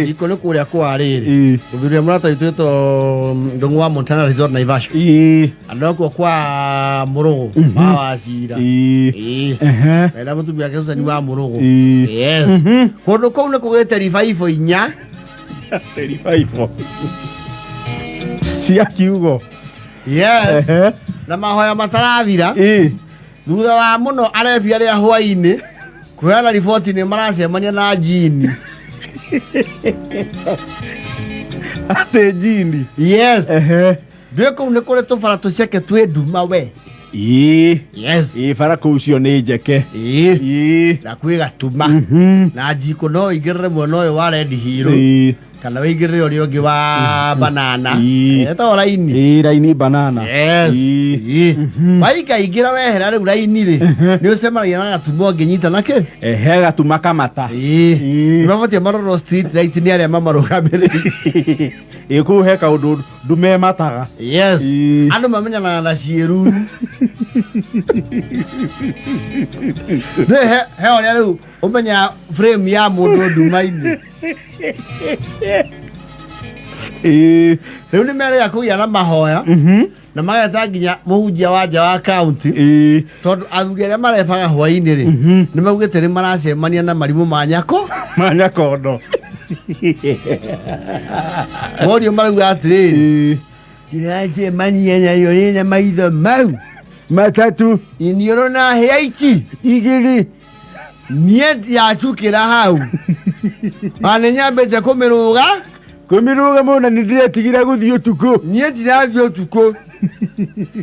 jiko nä kå rä a kwarä rä må rata itå to ndångå wa Montana Resort Naivasha andå akuo kwa må rå gå mawacira mena må tumia kecani wa må rå gå kå ndå kå u nä kå gä te ribaibå inya cia kiugo na mahoya matarathira thutha wa må no arebia rä a hwainä kweana riboti nä maracemania na jini ate jini ndä kå u nä kå rä tå bara tå ceke twä nduma we bara kå cio nä njeke na kwä gatuma na njikå no ingä rä re mwena å yå wa Red Hill kana wä ingä rä re å rä å ngä wa banana etagwo raini raini banana waikaingä ra wehera rä u raini rä nä å cemanagia na gatuma å ngä nyita nakä he gatuma kamata nä mabatie marorwo street light nä arä a mamarå gamä rä ä kå he kaå ndå ndumemataga andå mamenyanaga na ciäruru he å rä a rä u å menya frame ya må ndå nduma-inä rä u nä merä kå gä a na mahoya na mageta nginya må hunjia wa nja wa kaunti tondå athuri arä a marebaga hwainä rä nä maugä te nä maracemania na marimå ma nyakondo morio marauga atä rä rä iracemania nayo rä na maitho mau matatu iniå na hä ici igä rä niä yacukä ra hau anä nyambä te kå mä rå ga må na nä ndä retigire gå thiä å tukå niä ndirathiä å tukå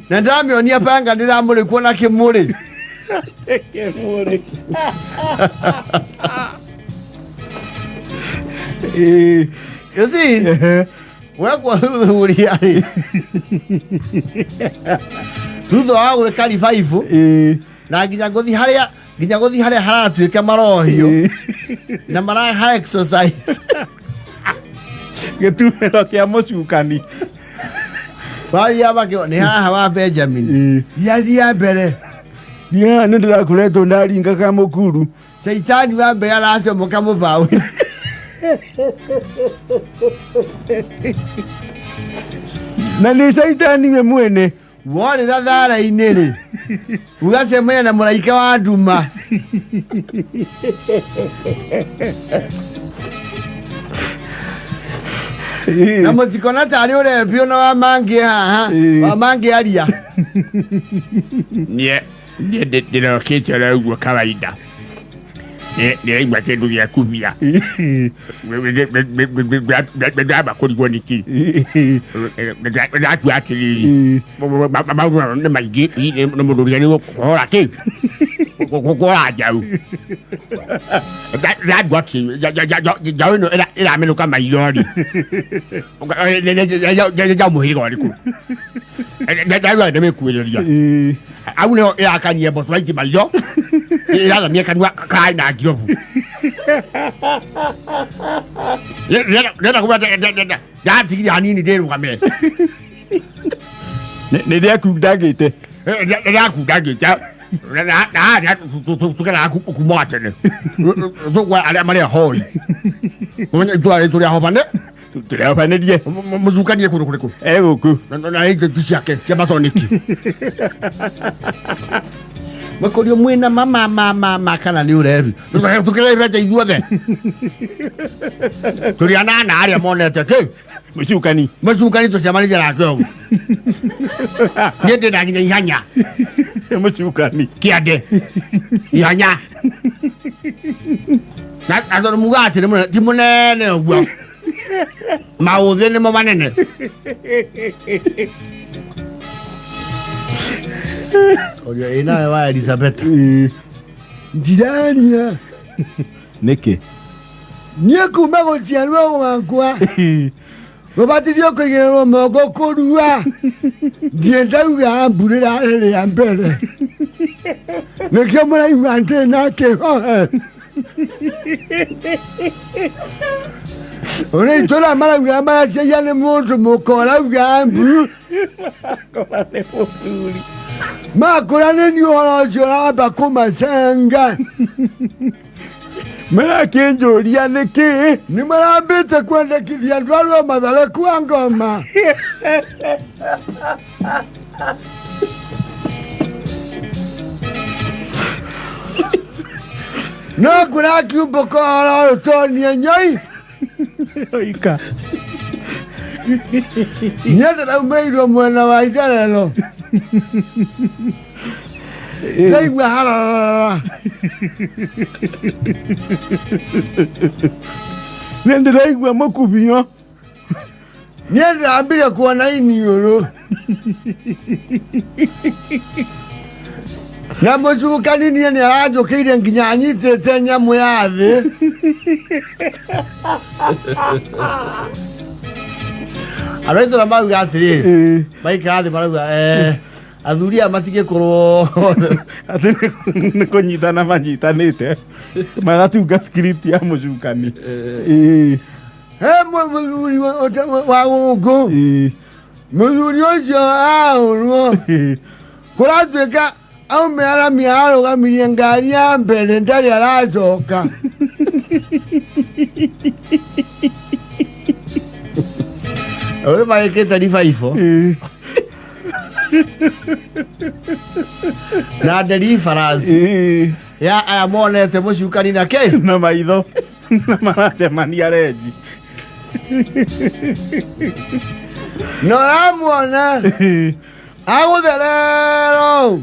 na ndamä onia panga ndä ramå rä kuo na kä må rä wekwo thuthuria rä thutha wa gwä ka ribaibå na nginya gå thi harä a haratuä ke marohiå na maraha exercise gä tumä ro kä a må cukani waria nä haha wa Benjamin yathia mbere nä ndä rakoretwo ndaringa ka må kuru caitani wa mbere aracomoka må baå na nä caitani we mwene worä ra thara-inä rä ugacemania na må raika wa nduma na må tikona tarä å repio na wa mangä haha wa mangä aria ndä rokä te å rauguo kawaida nä raigua kä ndå gä a kumia ndamba kå rigwo nä kä ndatua atä rä ri maå nä maingä nä må ndå rä nä gå kåhora kä gå kåra njau ndandua kä njaå ä no ä ramä nå ka mairori njau må hä ga å rä kå ndarua nä mä kuä rä ria au nä ä rakanyia mbå twaiti mairo ä rathamia kanua kaä na ngiobu renda kå ndatigire hanini ndä rå game nä rä akundangä te ndakundangä te tukenaga kuma wa tene tågwa arä a marä a hoi itåra tå rä a hobane tå rä ahobanä rie må cukanie kå rå kå rä kå egå kå na ĩnjenti ciake cia maconiki makorio mwina mama kana nä å reru tå kä rebeca ithuothe tå rä anana arä a monete kä må cukani tå cemanithia nake å niä ndä na nginya ihanya må cukani kä ande ihanya na tondå mugaga atä ti må nene å guo maå thä nä mo manene orio ä nawe wa Elizabeth ndirania nä kä niä kuma gå ciarwo gwakwa gå batithio kå igä rä rwo moko kå rua ndiä ndauga mburä rarä rä a mbere nä kä må raigua ntä na kä hohe å rä itå ra marauga maracaia nä må ndå må korauga mbu makå ranä ni å horo å cio ramba kå macenga Mera kenjoria niki ni marambite kwendekithia ndwarwa Mathare kwa ngoma. No kuna kiumbo kwa Tony Nyoi oika nyenda na umeirwo mwena wa Itherero ndaigua harara nende ndaigua makubio nyenda ambire kuona iniuru na mucukani ni aranjukiire nginya anyitite nyamu ya thi araitira mauga atiri maikara thi marauga athuria matige korwo atiri nikunyitana manyitanite magatunga script ya mucukani muthuri wa gungu muthuri ucio aurwo kuratuika aume aramia arugamirie ngari ya mbere ndari aracoka uri maikite ribaifo na nderi faransi ya aya monete mucukani na ke na maitho na maracemania reji noramuona agutherero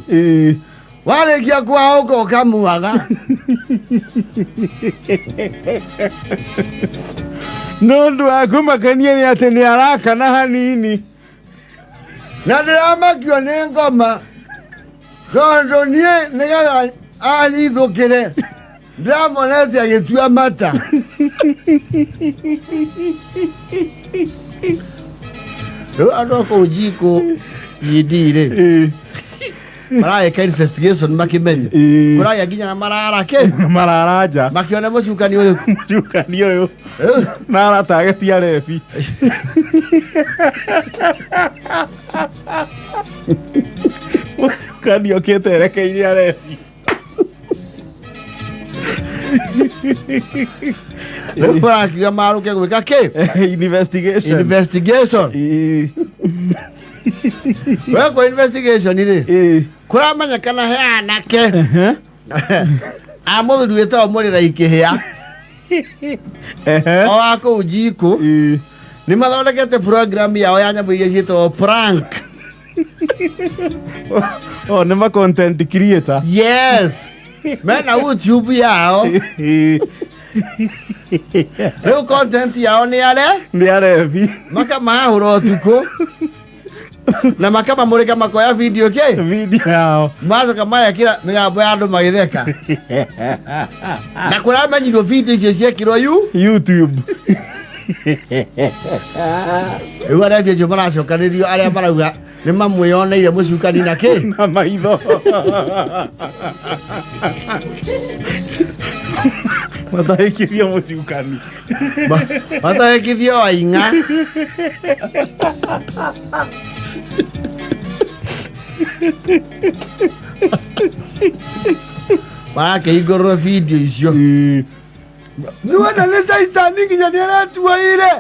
warikia kwao ukoka muaga nondu akumakania ni ati ni arakana hanini na ndiramakio ni ngoma tondu nie nigetha anyithukire ndiramonete agitua mata riu andu akou jiko yindire marageka investigation makimenya kuraya nginya na mararake mararaja makiona mucukani uyu na aratagetia rebi mucukani okite erekeirie rebi riu marakiuga maruke gwika ki investigation weko investigation ri kuramenyekana he anake amuthuri witagwo Murira Ikihia o ako jiko ni mathondekete program yao ya nyamu iria ciitagwo prank ni ma content creator yes mena YouTube yao riu content yao ni arevi makamahura utuku na makamamurika makoya video yao macoka mayakira migambo ya andu magitheka na kuramenyirwo video icio ciekirwo YouTube riu aria acio maracokanirio aria marauga ni mamwiyoneire mucukani na ki na maitho mathaikithio mucukani mathaikithio Waing'a marakehingũrĩrwo video icio niwona nĩ caitani nginya nĩ aratuaire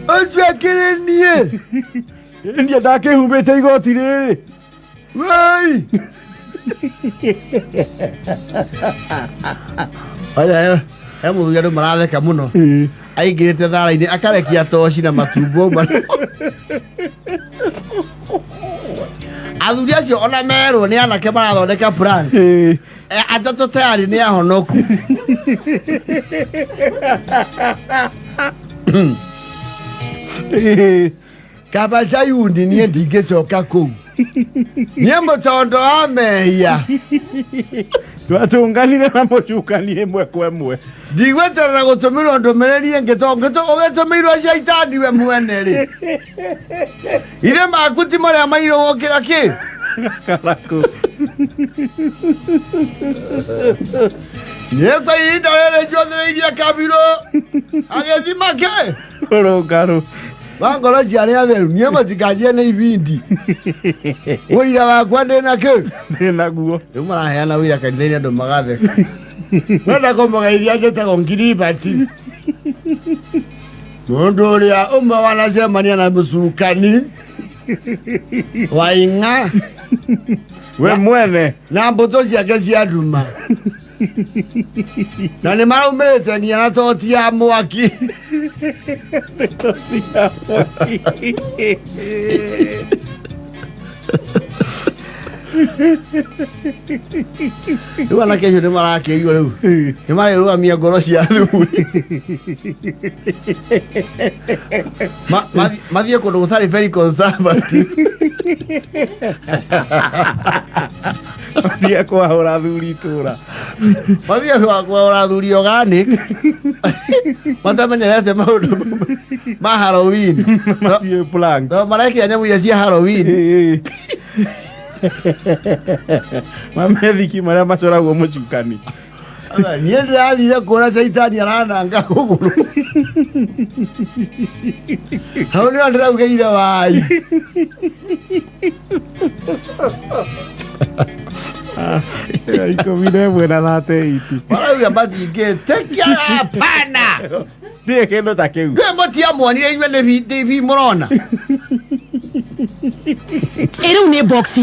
ũcio akĩrĩ niĩ ndia ndakĩhumbĩte igoti rĩrĩ wei oya he mũthuri andũ maratheka mũno aingĩrĩte thara-inĩ akarekia toci na matumbo athuri acio ona merwo nĩ anake marathondeka prank atatũ tayari nĩ ahonoku kaba Zayuni niĩ ndingĩcoka kũu niĩ mũtondo wa mehia twatũnganire na mũcukani ĩmwe kwa ĩmwe ndigweterera gũtũmĩrwo ndũmĩrĩri ĩngĩ ũgĩtũmĩirwo caitani we mwene rĩ ithe maku ti marĩa mairwo gũkĩra kĩ karaku nĩ kwa ihinda rĩrĩ njothereirie Kabirũ agĩthima kĩ rũrũngarũ wangoro ciarĩ atheru niĩ matikanjie nĩ ibindi ũira wakwa ndĩna kĩ ndĩnaguo rĩu maraheana ũira kanitha-inĩ andũ magatheka Wenda komaga iria njĩtagwo Ngiribati. Mũndũ ũrĩa ũmwe wanacemania na mũcukani Waing'a we mwene na mbũtũ ciake cia nduma. Na nĩ maraumĩrĩte nginya na toti ya mwaki. Rĩu anake acio nĩ marakĩigua rĩu nĩ marĩrũgamia ngoro cia athuri mathiĩ kũndũ gũtarĩ very conservative. mathiĩ kwahũra athuri itũra, mathiĩ kwahũra athuri organic matamenyerete maũndũ ma Halloween. mathiĩ planks Marekĩra nyamũ iria cia Halloween. mamethiki marĩa macoragwo mũcukani. Niĩ ndĩrathire kuona caitani arananga kũgũrũ. Hau nĩo ndĩraugĩire wai. ikũmi na ĩmwe na 38 Marauga matingĩtĩkia hapana. ndiĩ kĩndũ ta kĩu. Ndĩ mũtiamuonire inyuĩ nĩ TV mũrona. Rĩu nĩ boxi